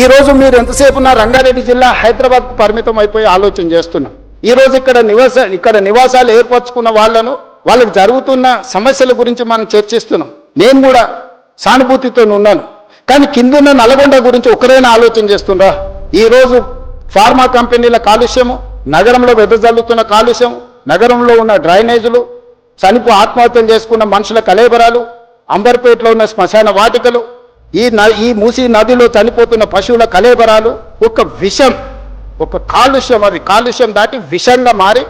ఈరోజు మీరు ఎంతసేపు నా రంగారెడ్డి జిల్లా హైదరాబాద్ పరిమితం అయిపోయి ఆలోచన చేస్తున్నాం. ఈరోజు ఇక్కడ నివాసాలు ఏర్పరచుకున్న వాళ్ళకు జరుగుతున్న సమస్యల గురించి మనం చర్చిస్తున్నాం. నేను కూడా సానుభూతితో ఉన్నాను. కానీ కిందున్న నల్గొండ గురించి ఒకరైనా ఆలోచన చేస్తుండ్రా? ఈరోజు ఫార్మా కంపెనీల కాలుష్యము, నగరంలో వెదజల్లుతున్న కాలుష్యం, నగరంలో ఉన్న డ్రైనేజీలు, ఆత్మహత్యలు చేసుకున్న మనుషుల కలేబరాలు, అంబర్పేటలో ఉన్న శ్మశాన వాటికలు, ఈ మూసీ నదిలో చనిపోతున్న పశువుల కలేబరాలు, ఒక కాలుష్యం, అది కాలుష్యం దాటి విషంగా మారి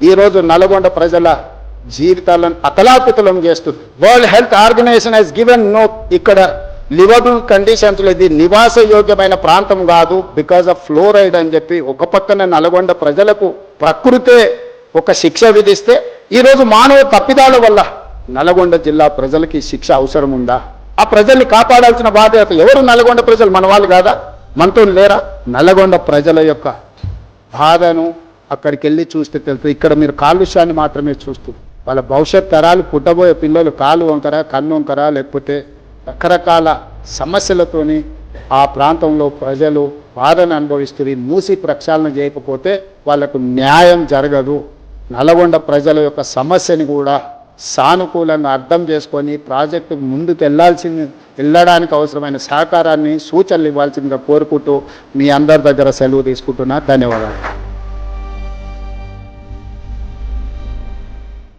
ఈరోజు నల్గొండ ప్రజల జీవితాలను అతలాకుతలం చేస్తుంది. World Health Organization has given no ఇక్కడ లివబుల్ కండిషన్స్, ఇది నివాస యోగ్యమైన ప్రాంతం కాదు బికాజ్ ఆఫ్ ఫ్లోరైడ్ అని చెప్పి ఒక పక్కన నల్గొండ ప్రజలకు ప్రకృతే ఒక శిక్ష విధిస్తే, ఈరోజు మానవ తప్పిదాల వల్ల నల్గొండ జిల్లా ప్రజలకి శిక్ష అవసరం ఉందా? ఆ ప్రజల్ని కాపాడాల్సిన బాధ్యత ఎవరు? నల్గొండ ప్రజలు మన వాళ్ళు కాదా? మనతో లేరా? నల్గొండ ప్రజల యొక్క బాధను అక్కడికి వెళ్ళి చూస్తే తెలుస్తుంది. ఇక్కడ మీరు కాలుష్యాన్ని మాత్రమే చూస్తూ వాళ్ళ భవిష్యత్ తరాలు, పుట్టబోయే పిల్లలు కాలు వంకరా, కన్ను వంకరా, లేకపోతే రకరకాల సమస్యలతోని ఆ ప్రాంతంలో ప్రజలు బాధను అనుభవిస్తుంది. మూసి ప్రక్షాళన చేయకపోతే వాళ్ళకు న్యాయం జరగదు. నల్గొండ ప్రజల యొక్క సమస్యని కూడా సానుకూలంగా అర్థం చేసుకొని ప్రాజెక్టు ముందుకు వెళ్ళడానికి అవసరమైన సహకారాన్ని, సూచనలు ఇవ్వాల్సిందిగా కోరుకుంటూ మీ అందరి దగ్గర సెలవు తీసుకుంటున్నా. ధన్యవాదాలు.